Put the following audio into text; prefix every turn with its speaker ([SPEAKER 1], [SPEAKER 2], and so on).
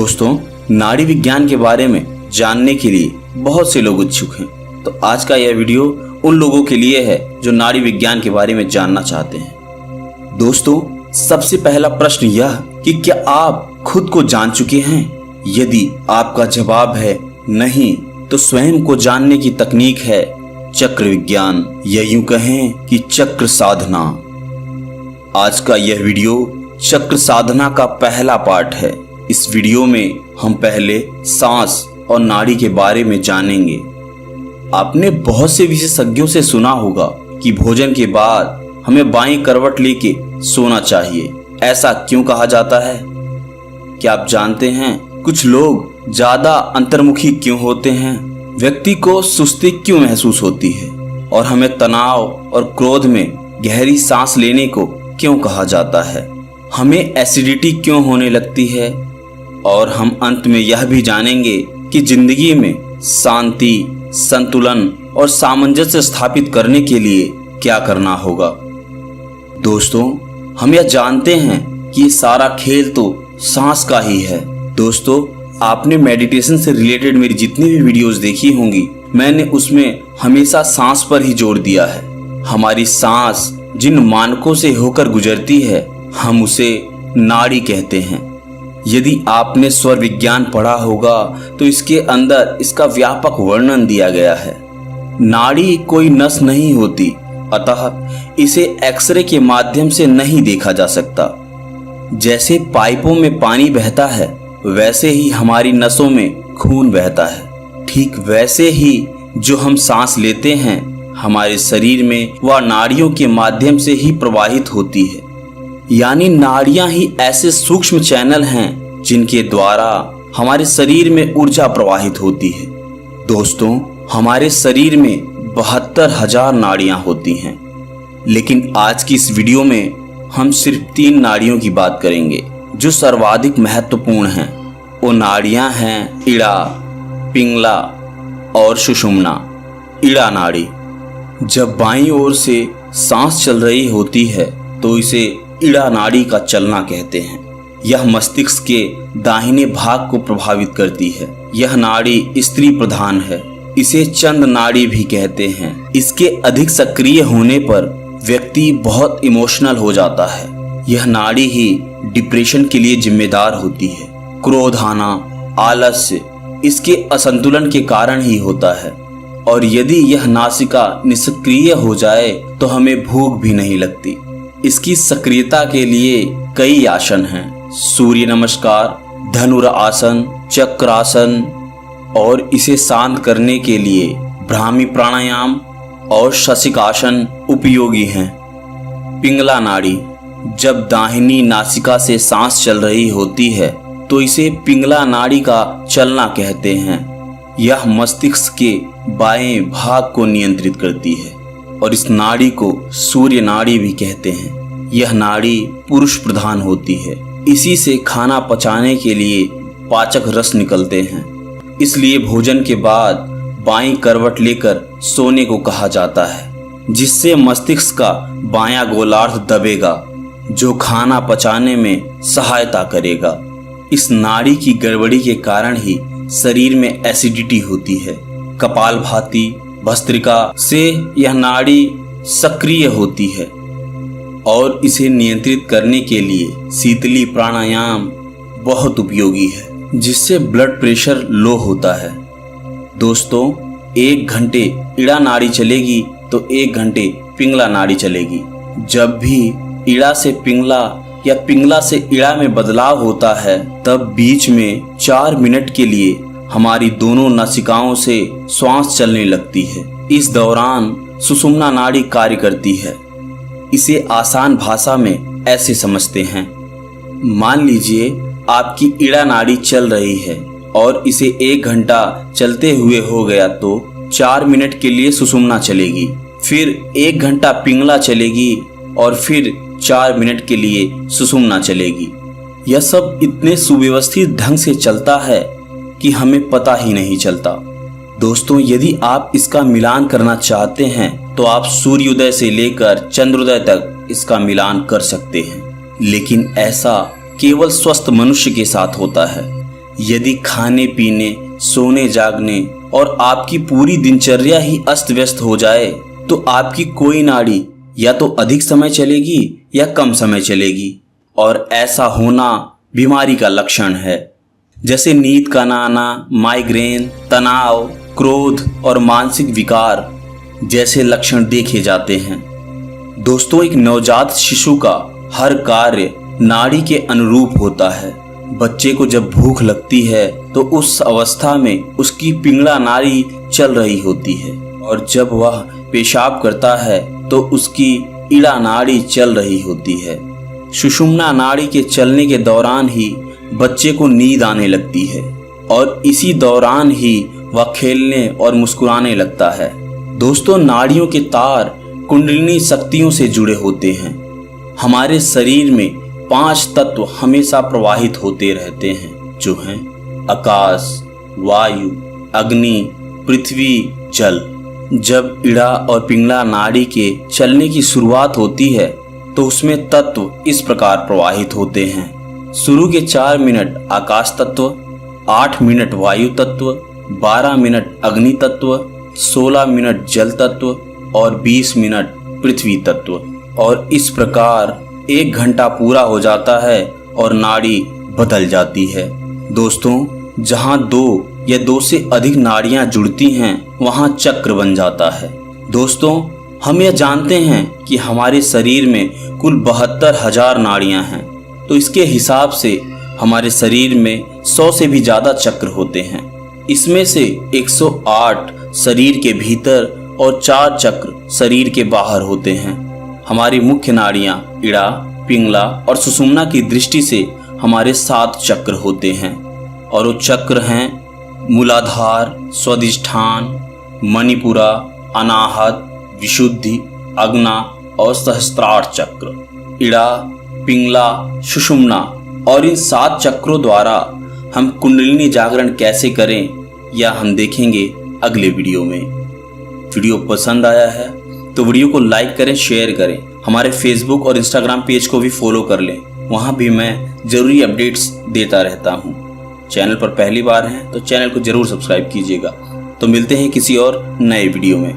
[SPEAKER 1] दोस्तों, नाड़ी विज्ञान के बारे में जानने के लिए बहुत से लोग इच्छुक हैं। तो आज का यह वीडियो उन लोगों के लिए है जो नाड़ी विज्ञान के बारे में जानना चाहते हैं। दोस्तों, सबसे पहला प्रश्न यह कि क्या आप खुद को जान चुके हैं? यदि आपका जवाब है नहीं, तो स्वयं को जानने की तकनीक है चक्र विज्ञान, या यूं कहें कि चक्र साधना। आज का यह वीडियो चक्र साधना का पहला पार्ट है। इस वीडियो में हम पहले सांस और नाड़ी के बारे में जानेंगे। आपने बहुत से विशेषज्ञों से सुना होगा कि भोजन के बाद हमें बाईं करवट लेके सोना चाहिए। ऐसा क्यों कहा जाता है? क्या आप जानते हैं कुछ लोग ज्यादा अंतर्मुखी क्यों होते हैं? व्यक्ति को सुस्ती क्यों महसूस होती है? और हमें तनाव और क्रोध में गहरी सांस लेने को क्यों कहा जाता है? हमें एसिडिटी क्यों होने लगती है? और हम अंत में यह भी जानेंगे कि जिंदगी में शांति, संतुलन और सामंजस्य स्थापित करने के लिए क्या करना होगा। दोस्तों, हम यह जानते हैं कि ये सारा खेल तो सांस का ही है। दोस्तों, आपने मेडिटेशन से रिलेटेड मेरी जितनी भी वीडियोस देखी होंगी, मैंने उसमें हमेशा सांस पर ही जोर दिया है। हमारी सांस जिन मानकों से होकर गुजरती है, हम उसे नाड़ी कहते हैं। यदि आपने स्वर विज्ञान पढ़ा होगा तो इसके अंदर इसका व्यापक वर्णन दिया गया है। नाड़ी कोई नस नहीं होती, अतः इसे एक्सरे के माध्यम से नहीं देखा जा सकता। जैसे पाइपों में पानी बहता है, वैसे ही हमारी नसों में खून बहता है। ठीक वैसे ही जो हम सांस लेते हैं, हमारे शरीर में वह नाड़ियों के माध्यम से ही प्रवाहित होती है। यानी नाड़ियां ही ऐसे सूक्ष्म चैनल हैं जिनके द्वारा हमारे शरीर में ऊर्जा प्रवाहित होती है। दोस्तों, हमारे शरीर में 72,000 नाड़ियां होती हैं, लेकिन आज की इस वीडियो में हम सिर्फ 3 नाड़ियों की बात करेंगे जो सर्वाधिक महत्वपूर्ण हैं। वो नाड़ियां हैं इड़ा, पिंगला और सुषुम्ना। इड़ा नाड़ी जब बाईं ओर से सांस चल रही होती है तो इसे इड़ा नाड़ी का चलना कहते हैं। यह मस्तिष्क के दाहिने भाग को प्रभावित करती है। यह नाड़ी स्त्री प्रधान है। इसे चंद नाड़ी भी कहते हैं। इसके अधिक सक्रिय होने पर व्यक्ति बहुत इमोशनल हो जाता है। यह नाड़ी ही डिप्रेशन के लिए जिम्मेदार होती है। क्रोध आना, आलस्य इसके असंतुलन के कारण ही होता है। और यदि यह नासिका निष्क्रिय हो जाए तो हमें भूख भी नहीं लगती। इसकी सक्रियता के लिए कई आसन हैं। सूर्य नमस्कार, धनुरासन, चक्रासन, और इसे शांत करने के लिए ब्राह्मी प्राणायाम और शशिकासन उपयोगी हैं। पिंगला नाड़ी जब दाहिनी नासिका से सांस चल रही होती है तो इसे पिंगला नाड़ी का चलना कहते हैं। यह मस्तिष्क के बाएं भाग को नियंत्रित करती है और इस नाड़ी को सूर्य नाड़ी भी कहते हैं। यह नाड़ी पुरुष प्रधान होती है। इसी से खाना पचाने के लिए पाचक रस निकलते हैं। इसलिए भोजन के बाद बाईं करवट लेकर सोने को कहा जाता है, जिससे मस्तिष्क का बायां गोलार्ध दबेगा, जो खाना पचाने में सहायता करेगा। इस नाड़ी की गड़बड़ी के कारण ही शरीर में एसिडिटी होती है। कपालभाति, भस्त्रिका से यह नाड़ी सक्रिय होती है और इसे नियंत्रित करने के लिए शीतली प्राणायाम बहुत उपयोगी है, जिससे ब्लड प्रेशर लो होता है। दोस्तों, 1 घंटे इड़ा नाड़ी चलेगी तो 1 घंटे पिंगला नाड़ी चलेगी। जब भी इड़ा से पिंगला या पिंगला से इड़ा में बदलाव होता है, तब बीच में 4 मिनट के लिए हमारी दोनों नासिकाओं से श्वास चलने लगती है। इस दौरान सुषुम्ना नाड़ी कार्य करती है। इसे आसान भाषा में ऐसे समझते हैं। मान लीजिए आपकी इड़ा नाड़ी चल रही है और इसे 1 घंटा चलते हुए हो गया तो 4 मिनट के लिए सुषुम्ना चलेगी, फिर 1 घंटा पिंगला चलेगी और फिर 4 मिनट के लिए सुषुम्ना चलेगी। यह सब इतने सुव्यवस्थित ढंग से चलता है कि हमें पता ही नहीं चलता। दोस्तों, यदि आप इसका मिलान करना चाहते हैं तो आप सूर्योदय से लेकर चंद्रोदय तक इसका मिलान कर सकते हैं, लेकिन ऐसा केवल स्वस्थ मनुष्य के साथ होता है। यदि खाने पीने, सोने जागने और आपकी पूरी दिनचर्या ही अस्त व्यस्त हो जाए तो आपकी कोई नाड़ी या तो अधिक समय चलेगी या कम समय चलेगी, और ऐसा होना बीमारी का लक्षण है। जैसे नींद का ना आना, माइग्रेन, तनाव, क्रोध और मानसिक विकार जैसे लक्षण देखे जाते हैं। दोस्तों, एक नवजात शिशु का हर कार्य नाड़ी के अनुरूप होता है। बच्चे को जब भूख लगती है तो उस अवस्था में उसकी पिंगला नाड़ी चल रही होती है, और जब वह पेशाब करता है तो उसकी इड़ा नाड़ी चल रही होती है। सुषुम्ना नाड़ी के चलने के दौरान ही बच्चे को नींद आने लगती है, और इसी दौरान ही वह खेलने और मुस्कुराने लगता है। दोस्तों, नाड़ियों के तार कुंडलिनी शक्तियों से जुड़े होते हैं। हमारे शरीर में 5 तत्व हमेशा प्रवाहित होते रहते हैं, जो हैं आकाश, वायु, अग्नि, पृथ्वी, जल। जब इड़ा और पिंगला नाड़ी के चलने की शुरुआत होती है तो उसमें तत्व इस प्रकार प्रवाहित होते हैं। शुरू के 4 मिनट आकाश तत्व, 8 मिनट वायु तत्व, 12 मिनट अग्नि तत्व, 16 मिनट जल तत्व और 20 मिनट पृथ्वी तत्व। और इस प्रकार 1 घंटा पूरा हो जाता है और नाड़ी बदल जाती है। दोस्तों, जहाँ 2 या 2 से अधिक नाड़ियाँ जुड़ती हैं वहाँ चक्र बन जाता है। दोस्तों, हम यह जानते हैं कि हमारे शरीर में कुल 72,000 नाड़ियाँ हैं, तो इसके हिसाब से हमारे शरीर में 100 से भी ज़्यादा चक्र होते हैं। इसमें से 108 शरीर के भीतर और 4 चक्र शरीर के बाहर होते हैं। हमारी मुख्य नाड़ियाँ इड़ा, पिंगला और सुषुम्ना की दृष्टि से हमारे 7 चक्र होते हैं, और वो चक्र हैं मूलाधार, स्वादिष्ठान, मणिपुरा, अनाहत, विशुद्धि, अग्ना और सहस्त्रार चक्र। इड़ा, पिंगला, सुषुम्ना और इन 7 चक्रों द्वारा हम कुंडलिनी जागरण कैसे करें यह हम देखेंगे अगले वीडियो में। वीडियो पसंद आया है तो वीडियो को लाइक करें, शेयर करें। हमारे फेसबुक और इंस्टाग्राम पेज को भी फॉलो कर लें, वहाँ भी मैं ज़रूरी अपडेट्स देता रहता हूँ। चैनल पर पहली बार हैं तो चैनल को ज़रूर सब्सक्राइब कीजिएगा। तो मिलते हैं किसी और नए वीडियो में।